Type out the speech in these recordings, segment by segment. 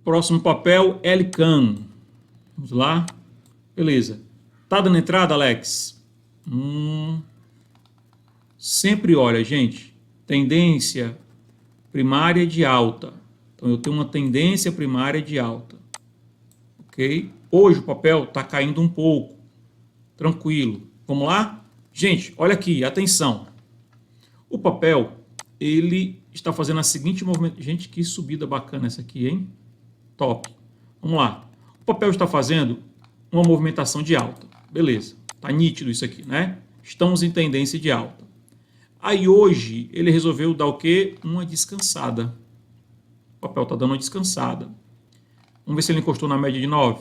Próximo papel, LCAN. Vamos lá. Beleza. Tá dando entrada, Alex? Sempre olha, gente. Tendência primária de alta. Então, eu tenho uma tendência primária de alta. Ok? Hoje o papel está caindo um pouco. Tranquilo. Vamos lá? Gente, olha aqui. Atenção. O papel, ele está fazendo a seguinte movimento. Gente, que subida bacana essa aqui, hein? Top. Vamos lá. O papel está fazendo uma movimentação de alta. Beleza. Tá nítido isso aqui, né? Estamos em tendência de alta. Aí hoje ele resolveu dar o quê? Uma descansada. O papel está dando uma descansada. Vamos ver se ele encostou na média de 9.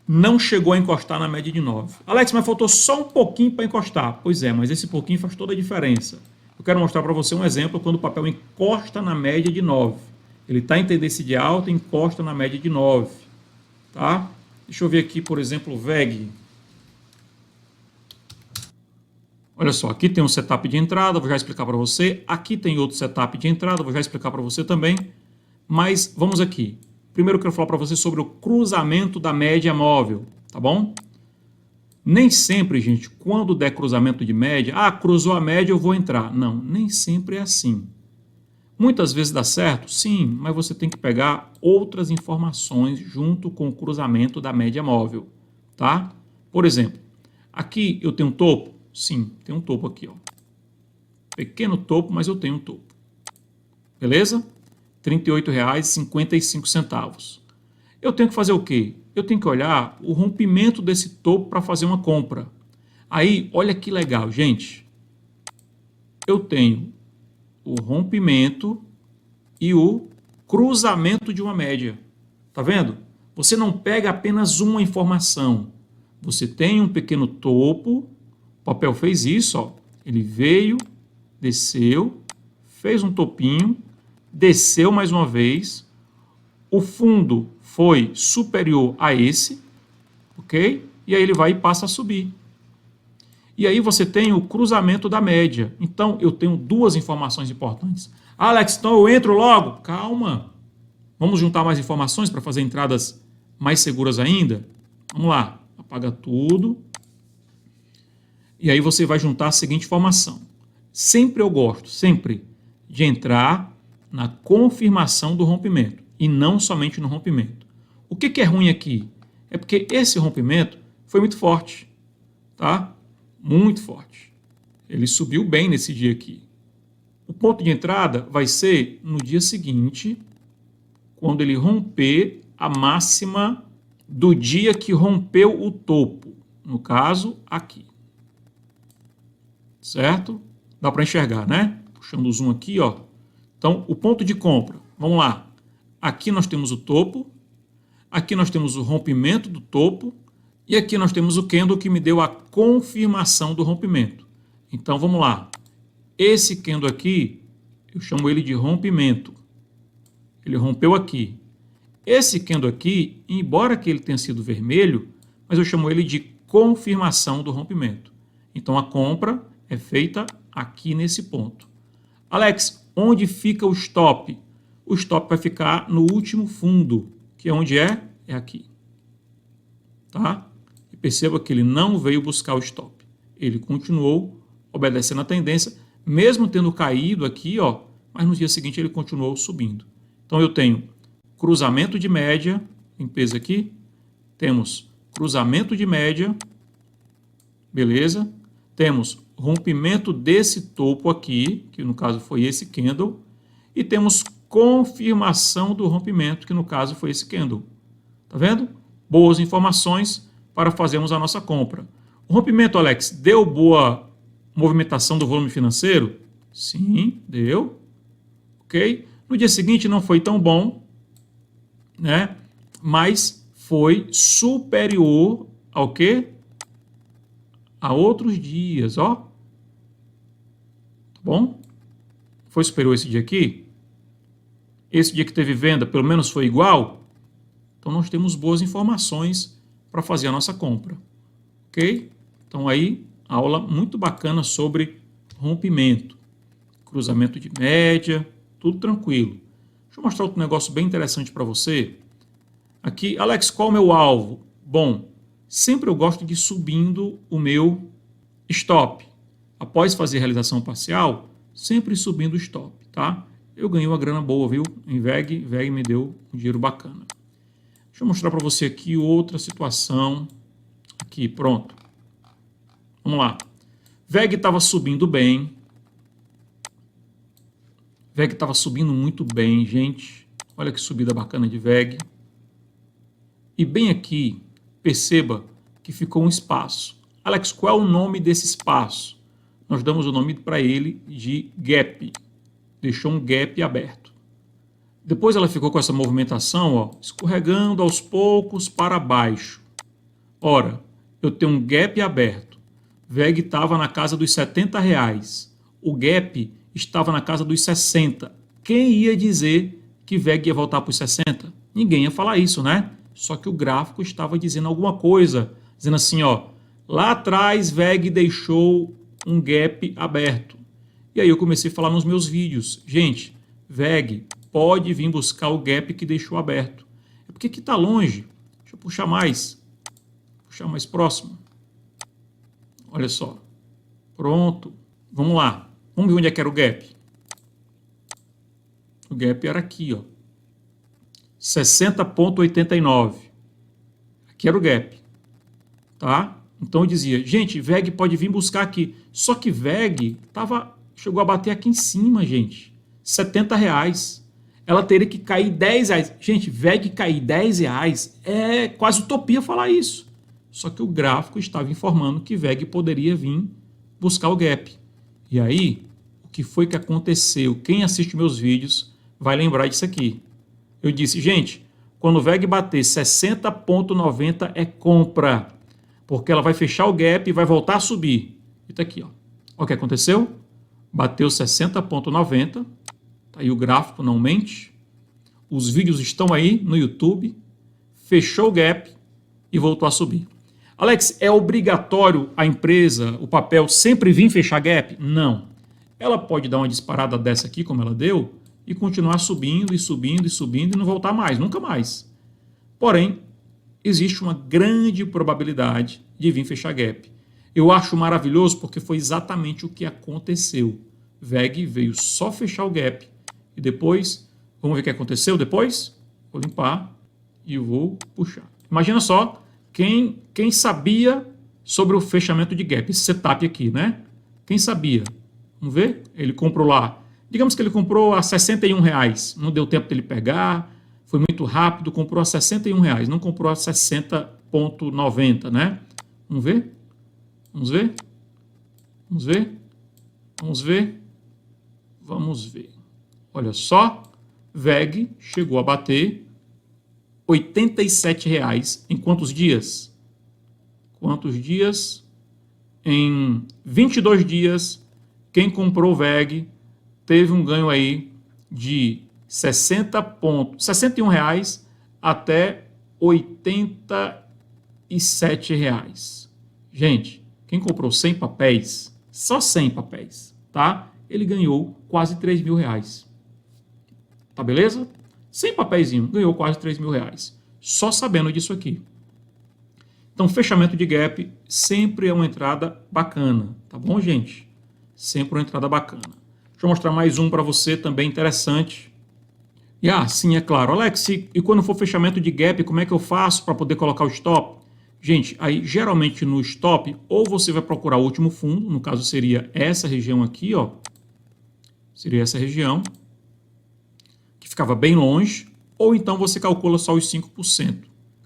Não chegou a encostar na média de 9. Alex, mas faltou só um pouquinho para encostar. Pois é, mas esse pouquinho faz toda a diferença. Eu quero mostrar para você um exemplo quando o papel encosta na média de 9. Ele está em tendência de alta e encosta na média de 9. Tá? Deixa eu ver aqui, por exemplo, o VEG. Olha só, aqui tem um setup de entrada, vou já explicar para você. Aqui tem outro setup de entrada, vou já explicar para você também. Mas vamos aqui. Primeiro eu quero falar para você sobre o cruzamento da média móvel, tá bom? Nem sempre, gente, quando der cruzamento de média, cruzou a média, eu vou entrar. Não, nem sempre é assim. Muitas vezes dá certo? Sim, mas você tem que pegar outras informações junto com o cruzamento da média móvel, tá? Por exemplo, aqui eu tenho um topo? Sim, tem um topo aqui, ó. Pequeno topo, mas eu tenho um topo. Beleza? R$ 38,55. Eu tenho que fazer o quê? Eu tenho que olhar o rompimento desse topo para fazer uma compra. Aí, olha que legal, gente. Eu tenho o rompimento e o cruzamento de uma média. Tá vendo? Você não pega apenas uma informação. Você tem um pequeno topo. O papel fez isso, ó. Ele veio, desceu, fez um topinho, desceu mais uma vez. O fundo foi superior a esse, ok? E aí ele vai e passa a subir. E aí você tem o cruzamento da média. Então, eu tenho duas informações importantes. Alex, então eu entro logo? Calma. Vamos juntar mais informações para fazer entradas mais seguras ainda? Vamos lá. Apaga tudo. E aí você vai juntar a seguinte informação. Sempre eu gosto, sempre, de entrar na confirmação do rompimento. E não somente no rompimento. O que é ruim aqui? É porque esse rompimento foi muito forte. Tá? Muito forte. Ele subiu bem nesse dia aqui. O ponto de entrada vai ser no dia seguinte, quando ele romper a máxima do dia que rompeu o topo. No caso, aqui. Certo? Dá para enxergar, né? Puxando o zoom aqui, ó. Então, o ponto de compra. Vamos lá. Aqui nós temos o topo. Aqui nós temos o rompimento do topo. E aqui nós temos o candle que me deu a confirmação do rompimento. Então, vamos lá. Esse candle aqui, eu chamo ele de rompimento. Ele rompeu aqui. Esse candle aqui, embora que ele tenha sido vermelho, mas eu chamo ele de confirmação do rompimento. Então, a compra é feita aqui nesse ponto. Alex, onde fica o stop? O stop vai ficar no último fundo, que é onde é? É aqui. Tá? E perceba que ele não veio buscar o stop. Ele continuou obedecendo a tendência, mesmo tendo caído aqui, ó, mas no dia seguinte ele continuou subindo. Então eu tenho cruzamento de média, limpeza aqui, temos cruzamento de média, beleza? Temos rompimento desse topo aqui, que no caso foi esse candle, e temos confirmação do rompimento, que no caso foi esse candle. Tá vendo? Boas informações para fazermos a nossa compra. O rompimento, Alex, deu boa movimentação do volume financeiro? Sim, deu. Ok? No dia seguinte não foi tão bom, né? Mas foi superior ao quê? A outros dias, ó. Tá bom? Foi superior esse dia aqui? Esse dia que teve venda, pelo menos foi igual? Então, nós temos boas informações para fazer a nossa compra. Ok? Então, aí, aula muito bacana sobre rompimento, cruzamento de média, tudo tranquilo. Deixa eu mostrar outro negócio bem interessante para você. Aqui, Alex, qual é o meu alvo? Bom, sempre eu gosto de ir subindo o meu stop. Após fazer a realização parcial, sempre subindo o stop, tá? Eu ganhei uma grana boa, viu? Em VEG me deu um dinheiro bacana. Deixa eu mostrar para você aqui outra situação. Aqui, pronto. Vamos lá. VEG estava subindo bem. VEG estava subindo muito bem, gente. Olha que subida bacana de VEG. E bem aqui, perceba que ficou um espaço. Alex, qual é o nome desse espaço? Nós damos o nome para ele de gap. Deixou um gap aberto. Depois ela ficou com essa movimentação, ó, escorregando aos poucos para baixo. Ora, eu tenho um gap aberto. VEG estava na casa dos R$70. O gap estava na casa dos 60. Quem ia dizer que VEG ia voltar para os 60? Ninguém ia falar isso, né? Só que o gráfico estava dizendo alguma coisa. Dizendo assim, ó, lá atrás VEG deixou um gap aberto. E aí eu comecei a falar nos meus vídeos. Gente, VEG pode vir buscar o gap que deixou aberto. É porque aqui está longe. Deixa eu puxar mais. Puxar mais próximo. Olha só. Pronto. Vamos lá. Vamos ver onde é que era o gap. O gap era aqui, ó. 60,89. Aqui era o gap. Tá? Então eu dizia, gente, VEG pode vir buscar aqui. Só que VEG chegou a bater aqui em cima, gente. R$70. Ela teria que cair R$10. Gente, VEG cair R$10 é quase utopia falar isso. Só que o gráfico estava informando que VEG poderia vir buscar o gap. E aí, o que foi que aconteceu? Quem assiste meus vídeos vai lembrar disso aqui. Eu disse, gente, quando o VEG bater 60,90 é compra. Porque ela vai fechar o gap e vai voltar a subir. E tá aqui, ó. Olha o que aconteceu? Bateu 60,90. Tá aí o gráfico, não mente. Os vídeos estão aí no YouTube. Fechou o gap e voltou a subir. Alex, é obrigatório a empresa, o papel, sempre vir fechar gap? Não. Ela pode dar uma disparada dessa aqui, como ela deu, e continuar subindo e subindo e subindo e não voltar mais, nunca mais. Porém, existe uma grande probabilidade de vir fechar gap. Eu acho maravilhoso porque foi exatamente o que aconteceu. VEG veio só fechar o gap e depois, vamos ver o que aconteceu depois? Vou limpar e vou puxar. Imagina só, quem sabia sobre o fechamento de gap, esse setup aqui, né? Quem sabia? Vamos ver? Ele comprou lá. Digamos que ele comprou a R$61. Não deu tempo dele pegar, foi muito rápido, comprou a R$61. Não comprou a 60,90, né? Vamos ver? Vamos ver? Vamos ver? Vamos ver? Vamos ver. Olha só, VEG chegou a bater R$87 em quantos dias? Quantos dias? Em 22 dias, quem comprou VEG teve um ganho aí de R$61 até R$87. Gente, quem comprou 100 papéis, só 100 papéis, tá? Ele ganhou quase R$3.000. Tá beleza? 100 papeizinho, ganhou quase R$3.000. Só sabendo disso aqui. Então, fechamento de gap sempre é uma entrada bacana, tá bom, gente? Sempre uma entrada bacana. Deixa eu mostrar mais um para você também interessante. E sim, é claro. Alex, e quando for fechamento de gap, como é que eu faço para poder colocar o stop? Gente, aí geralmente no stop, ou você vai procurar o último fundo, no caso seria essa região aqui, ó. Seria essa região, que ficava bem longe, ou então você calcula só os 5%.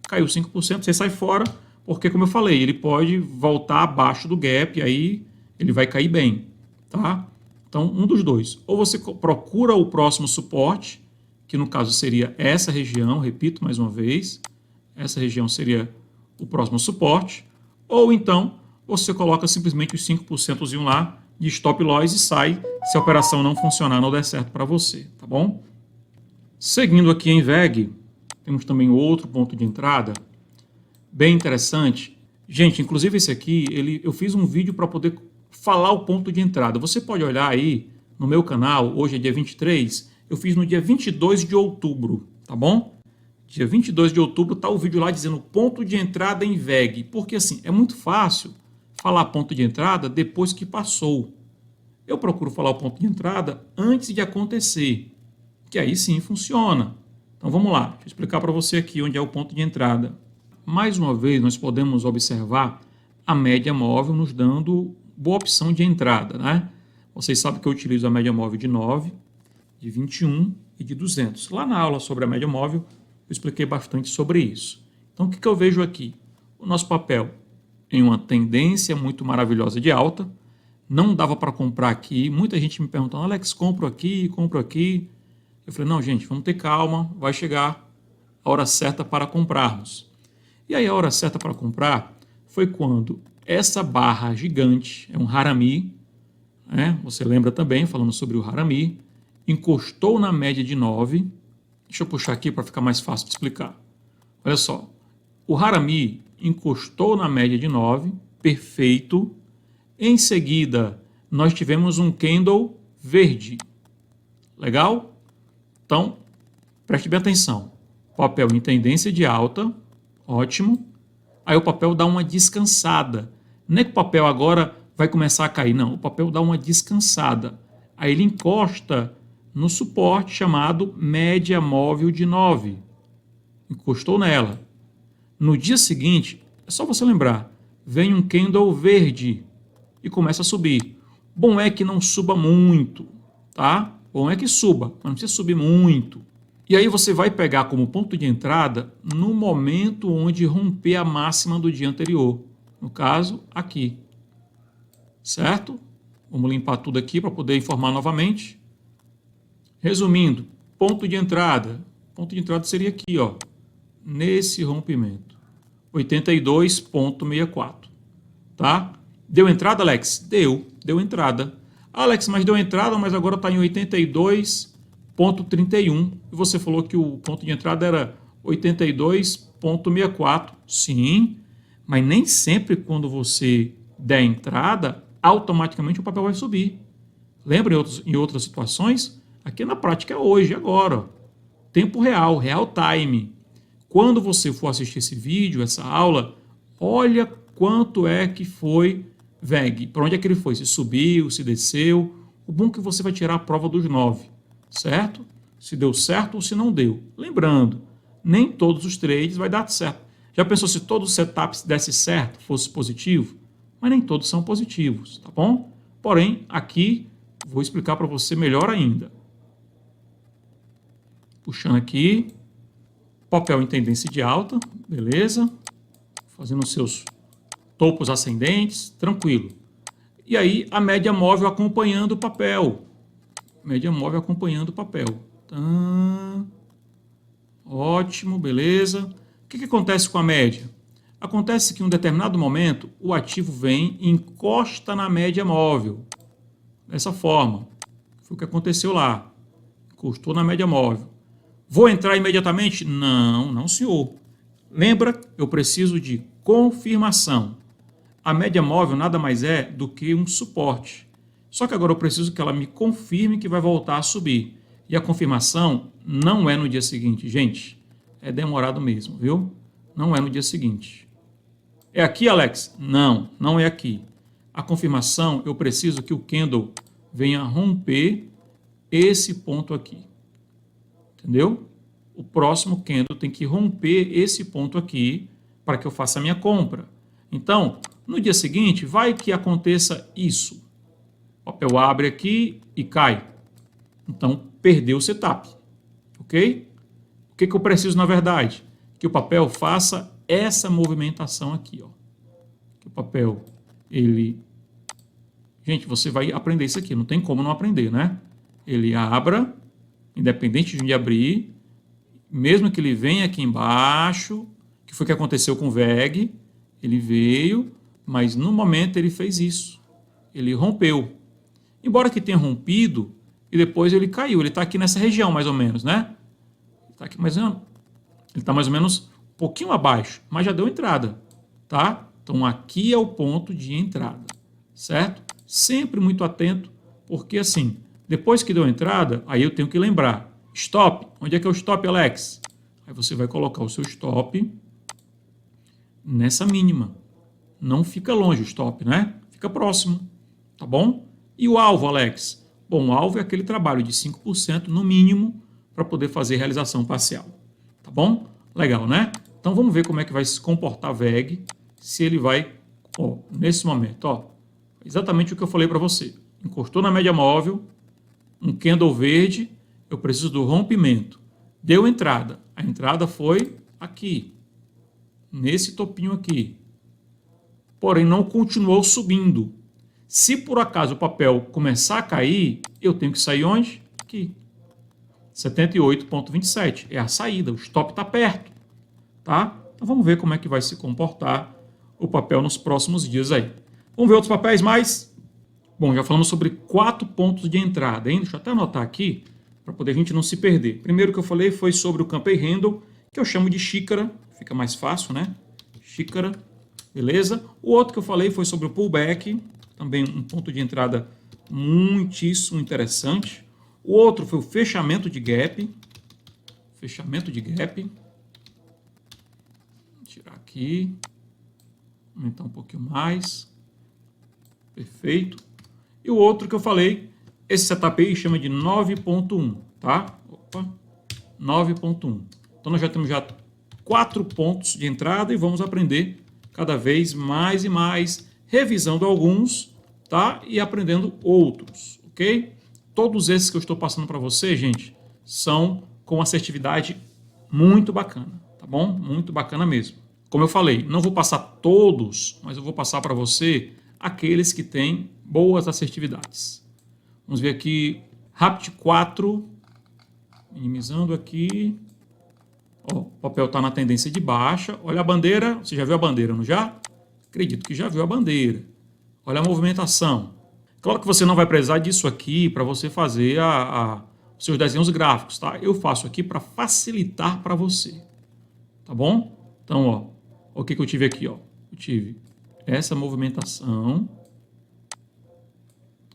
Caiu 5%, você sai fora, porque como eu falei, ele pode voltar abaixo do gap, aí ele vai cair bem, tá? Então, um dos dois. Ou você procura o próximo suporte, que no caso seria essa região, repito mais uma vez, essa região seria o próximo suporte, ou então você coloca simplesmente os 5% lá de stop loss e sai se a operação não funcionar, não der certo para você, tá bom? Seguindo aqui em VEG, temos também outro ponto de entrada, bem interessante. Gente, inclusive esse aqui, eu fiz um vídeo para poder falar o ponto de entrada. Você pode olhar aí no meu canal, hoje é dia 23, eu fiz no dia 22 de outubro, tá bom? dia 22 de outubro, está o vídeo lá dizendo ponto de entrada em VEG. Porque assim, é muito fácil falar ponto de entrada depois que passou. Eu procuro falar o ponto de entrada antes de acontecer, que aí sim funciona. Então vamos lá, deixa eu explicar para você aqui onde é o ponto de entrada. Mais uma vez, nós podemos observar a média móvel nos dando boa opção de entrada, né? Vocês sabem que eu utilizo a média móvel de 9, de 21 e de 200. Lá na aula sobre a média móvel, eu expliquei bastante sobre isso. Então, o que eu vejo aqui? O nosso papel em uma tendência muito maravilhosa de alta. Não dava para comprar aqui. Muita gente me perguntando, Alex, compro aqui, compro aqui. Eu falei, não, gente, vamos ter calma, vai chegar a hora certa para comprarmos. E aí a hora certa para comprar foi quando essa barra gigante, é um Harami, né? Você lembra também, falando sobre o Harami, encostou na média de 9. Deixa eu puxar aqui para ficar mais fácil de explicar. Olha só, o Harami encostou na média de 9, perfeito. Em seguida, nós tivemos um candle verde. Legal? Então, preste bem atenção. Papel em tendência de alta, ótimo. Aí o papel dá uma descansada. Não é que o papel agora vai começar a cair, não. O papel dá uma descansada. Aí ele encosta no suporte chamado média móvel de 9. Encostou nela. No dia seguinte, é só você lembrar, vem um candle verde e começa a subir. Bom é que não suba muito, tá? Bom é que suba, mas não precisa subir muito. E aí você vai pegar como ponto de entrada no momento onde romper a máxima do dia anterior. No caso, aqui. Certo? Vamos limpar tudo aqui para poder informar novamente. Resumindo, ponto de entrada. Ponto de entrada seria aqui, ó, nesse rompimento. 82,64. Tá? Deu entrada, Alex? Deu entrada. Alex, mas deu entrada, mas agora está em 82,31. E você falou que o ponto de entrada era 82,64. Sim, mas nem sempre quando você der entrada, automaticamente o papel vai subir. Lembra em outras situações? Aqui na prática é hoje, agora. Tempo real, real time. Quando você for assistir esse vídeo, essa aula, olha quanto é que foi VEG. Para onde é que ele foi? Se subiu, se desceu. O bom é que você vai tirar a prova dos 9, certo? Se deu certo ou se não deu. Lembrando, nem todos os trades vai dar certo. Já pensou se todos os setups desse certo, fosse positivo? Mas nem todos são positivos, tá bom? Porém, aqui vou explicar para você melhor ainda. Puxando aqui, papel em tendência de alta, beleza? Fazendo os seus topos ascendentes, tranquilo. E aí a média móvel acompanhando o papel. Média móvel acompanhando o papel. Ótimo, beleza. O que acontece com a média? Acontece que em um determinado momento o ativo vem e encosta na média móvel. Dessa forma. Foi o que aconteceu lá. Encostou na média móvel. Vou entrar imediatamente? Não, não senhor. Lembra, eu preciso de confirmação. A média móvel nada mais é do que um suporte. Só que agora eu preciso que ela me confirme que vai voltar a subir. E a confirmação não é no dia seguinte, gente. É demorado mesmo, viu? Não é no dia seguinte. É aqui, Alex? Não, não é aqui. A confirmação, eu preciso que o candle venha romper esse ponto aqui. Entendeu? O próximo candle tem que romper esse ponto aqui para que eu faça a minha compra. Então, no dia seguinte, vai que aconteça isso. O papel abre aqui e cai. Então, perdeu o setup. Ok? O que eu preciso, na verdade? Que o papel faça essa movimentação aqui. Ó. Que o papel, ele... Gente, você vai aprender isso aqui. Não tem como não aprender, né? Ele abra, independente de onde abrir, mesmo que ele venha aqui embaixo, que foi o que aconteceu com o VEG, ele veio, mas no momento ele fez isso. Ele rompeu. Embora que tenha rompido, e depois ele caiu. Ele está aqui nessa região, mais ou menos, né? Ele está mais ou menos um pouquinho abaixo, mas já deu entrada, tá? Então aqui é o ponto de entrada, certo? Sempre muito atento, porque assim, depois que deu entrada, aí eu tenho que lembrar. Stop. Onde é que é o stop, Alex? Aí você vai colocar o seu stop nessa mínima. Não fica longe o stop, né? Fica próximo, tá bom? E o alvo, Alex? Bom, o alvo é aquele trabalho de 5% no mínimo para poder fazer realização parcial, tá bom? Legal, né? Então vamos ver como é que vai se comportar VEG, se ele vai, ó, nesse momento, ó, exatamente o que eu falei para você. Encostou na média móvel, um candle verde, eu preciso do rompimento. Deu entrada. A entrada foi aqui, nesse topinho aqui. Porém, não continuou subindo. Se por acaso o papel começar a cair, eu tenho que sair onde? Aqui. 78,27. É a saída. O stop está perto. Tá? Então vamos ver como é que vai se comportar o papel nos próximos dias aí. Vamos ver outros papéis mais? Bom, já falamos sobre 4 pontos de entrada, hein? Deixa eu até anotar aqui, para poder a gente não se perder. Primeiro que eu falei foi sobre o Campbell Handle, que eu chamo de xícara. Fica mais fácil, né? Xícara. Beleza? O outro que eu falei foi sobre o pullback, também um ponto de entrada muitíssimo interessante. O outro foi o fechamento de gap. Fechamento de gap. Vou tirar aqui. Aumentar um pouquinho mais. Perfeito. E o outro que eu falei, esse setup aí chama de 9.1, tá? Opa, 9.1. Então nós já temos 4 pontos de entrada e vamos aprender cada vez mais e mais, revisando alguns, tá? E aprendendo outros, ok? Todos esses que eu estou passando para você, gente, são com assertividade muito bacana, tá bom? Muito bacana mesmo. Como eu falei, não vou passar todos, mas eu vou passar para você aqueles que têm boas assertividades. Vamos ver aqui, Rapid 4, minimizando aqui. Ó, o papel está na tendência de baixa. Olha a bandeira. Você já viu a bandeira, não já? Acredito que já viu a bandeira. Olha a movimentação. Claro que você não vai precisar disso aqui para você fazer os seus desenhos gráficos, tá? Eu faço aqui para facilitar para você. Tá bom? Então, ó, o que eu tive aqui, ó? Eu tive essa movimentação.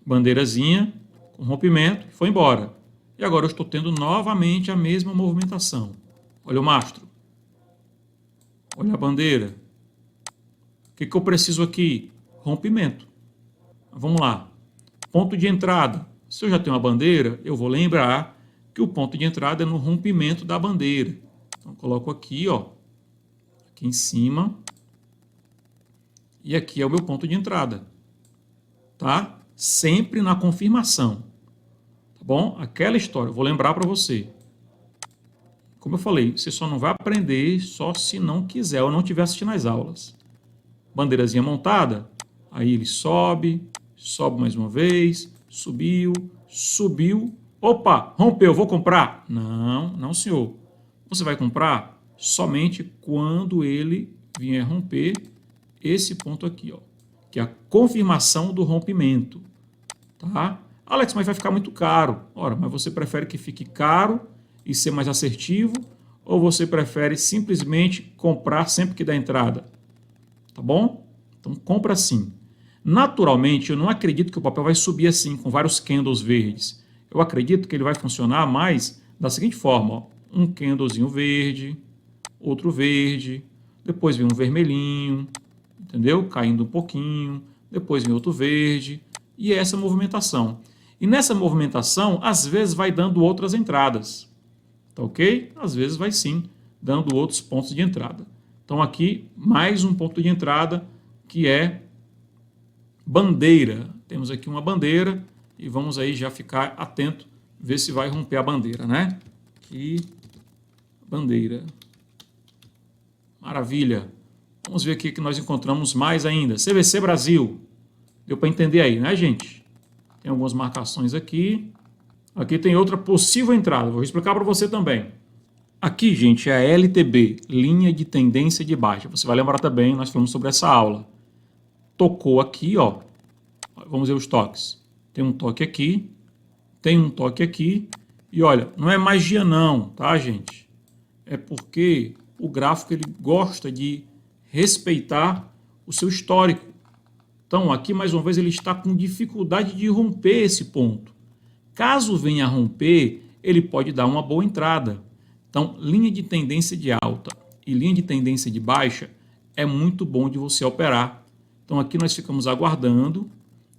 Bandeirazinha com rompimento e foi embora. E agora eu estou tendo novamente a mesma movimentação. Olha o mastro. Olha a bandeira. O que eu preciso aqui? Rompimento. Vamos lá. Ponto de entrada. Se eu já tenho uma bandeira, eu vou lembrar que o ponto de entrada é no rompimento da bandeira. Então, eu coloco aqui, ó. Aqui em cima. E aqui é o meu ponto de entrada. Tá? Sempre na confirmação. Tá bom? Aquela história. Eu vou lembrar para você. Como eu falei, você só não vai aprender só se não quiser ou não estiver assistindo às aulas. Bandeirazinha montada, aí ele sobe, sobe mais uma vez, subiu, subiu. Opa, rompeu, vou comprar? Não, não senhor. Você vai comprar somente quando ele vier romper esse ponto aqui, ó, que é a confirmação do rompimento. Tá? Alex, mas vai ficar muito caro. Ora, mas você prefere que fique caro e ser mais assertivo, ou você prefere simplesmente comprar sempre que dá entrada? Tá bom? Então compra assim. Naturalmente, eu não acredito que o papel vai subir assim, com vários candles verdes. Eu acredito que ele vai funcionar mais da seguinte forma, ó. Um candlezinho verde, outro verde, depois vem um vermelhinho, entendeu? Caindo um pouquinho, depois vem outro verde, e essa movimentação. E nessa movimentação, às vezes vai dando outras entradas. Tá ok? Às vezes vai sim, dando outros pontos de entrada. Então aqui, mais um ponto de entrada, que é bandeira. Temos aqui uma bandeira e vamos aí já ficar atento, ver se vai romper a bandeira, né? Aqui, bandeira. Maravilha. Vamos ver aqui que nós encontramos mais ainda. CVC Brasil. Deu para entender aí, né, gente? Tem algumas marcações aqui. Aqui tem outra possível entrada, vou explicar para você também. Aqui, gente, é a LTB, linha de tendência de baixa. Você vai lembrar também, nós falamos sobre essa aula. Tocou aqui, ó. Vamos ver os toques. Tem um toque aqui, tem um toque aqui. E olha, não é magia não, tá, gente? É porque o gráfico ele gosta de respeitar o seu histórico. Então, aqui, mais uma vez, ele está com dificuldade de romper esse ponto. Caso venha a romper, ele pode dar uma boa entrada. Então, linha de tendência de alta e linha de tendência de baixa é muito bom de você operar. Então, aqui nós ficamos aguardando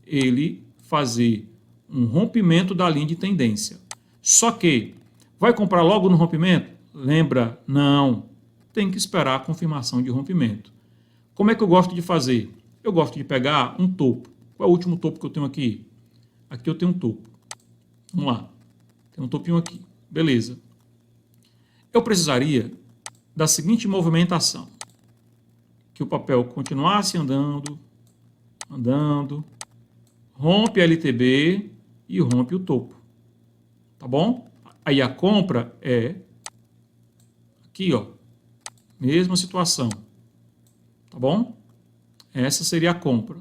ele fazer um rompimento da linha de tendência. Só que, vai comprar logo no rompimento? Lembra? Não. Tem que esperar a confirmação de rompimento. Como é que eu gosto de fazer? Eu gosto de pegar um topo. Qual é o último topo que eu tenho aqui? Aqui eu tenho um topo. Vamos lá. Tem um topinho aqui. Beleza. Eu precisaria da seguinte movimentação. Que o papel continuasse andando, rompe a LTB e rompe o topo. Tá bom? Aí a compra é aqui, ó. Mesma situação. Tá bom? Essa seria a compra.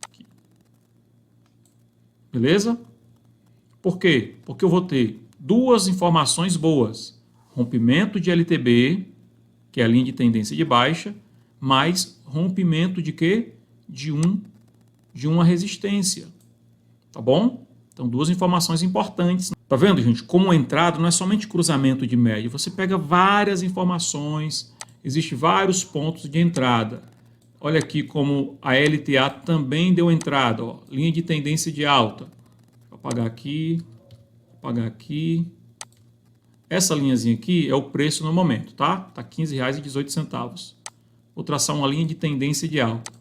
Aqui. Beleza? Por quê? Porque eu vou ter duas informações boas. Rompimento de LTB, que é a linha de tendência de baixa, mais rompimento de quê? De uma resistência. Tá bom? Então, duas informações importantes. Tá vendo, gente? Como entrada não é somente cruzamento de média. Você pega várias informações, existem vários pontos de entrada. Olha aqui como a LTA também deu entrada. Ó. Linha de tendência de alta. Vou apagar aqui, apagar aqui. Essa linhazinha aqui é o preço no momento, tá? Tá R$ 15,18. Vou traçar uma linha de tendência de alta.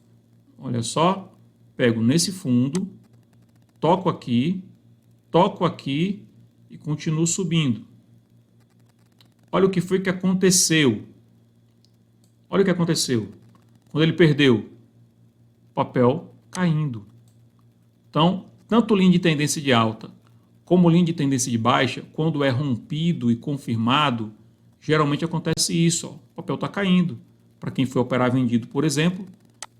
Olha só, pego nesse fundo, toco aqui e continuo subindo. Olha o que foi que aconteceu. Olha o que aconteceu. Quando ele perdeu, o papel caindo. Então, tanto linha de tendência de alta como linha de tendência de baixa, quando é rompido e confirmado, geralmente acontece isso. Ó, o papel está caindo. Para quem foi operar vendido, por exemplo,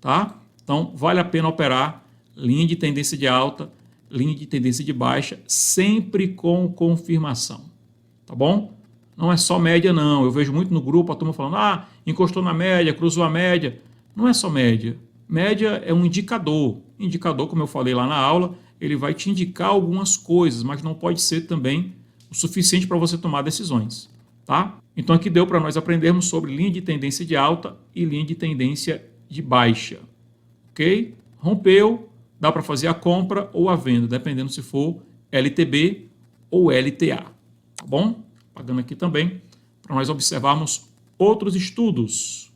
tá? Então, vale a pena operar linha de tendência de alta, linha de tendência de baixa, sempre com confirmação, tá bom? Não é só média, não. Eu vejo muito no grupo a turma falando, encostou na média, cruzou a média. Não é só média. Média é um indicador. Indicador, como eu falei lá na aula, ele vai te indicar algumas coisas, mas não pode ser também o suficiente para você tomar decisões, tá? Então aqui deu para nós aprendermos sobre linha de tendência de alta e linha de tendência de baixa, ok? Rompeu, dá para fazer a compra ou a venda, dependendo se for LTB ou LTA, tá bom? Pagando aqui também para nós observarmos outros estudos.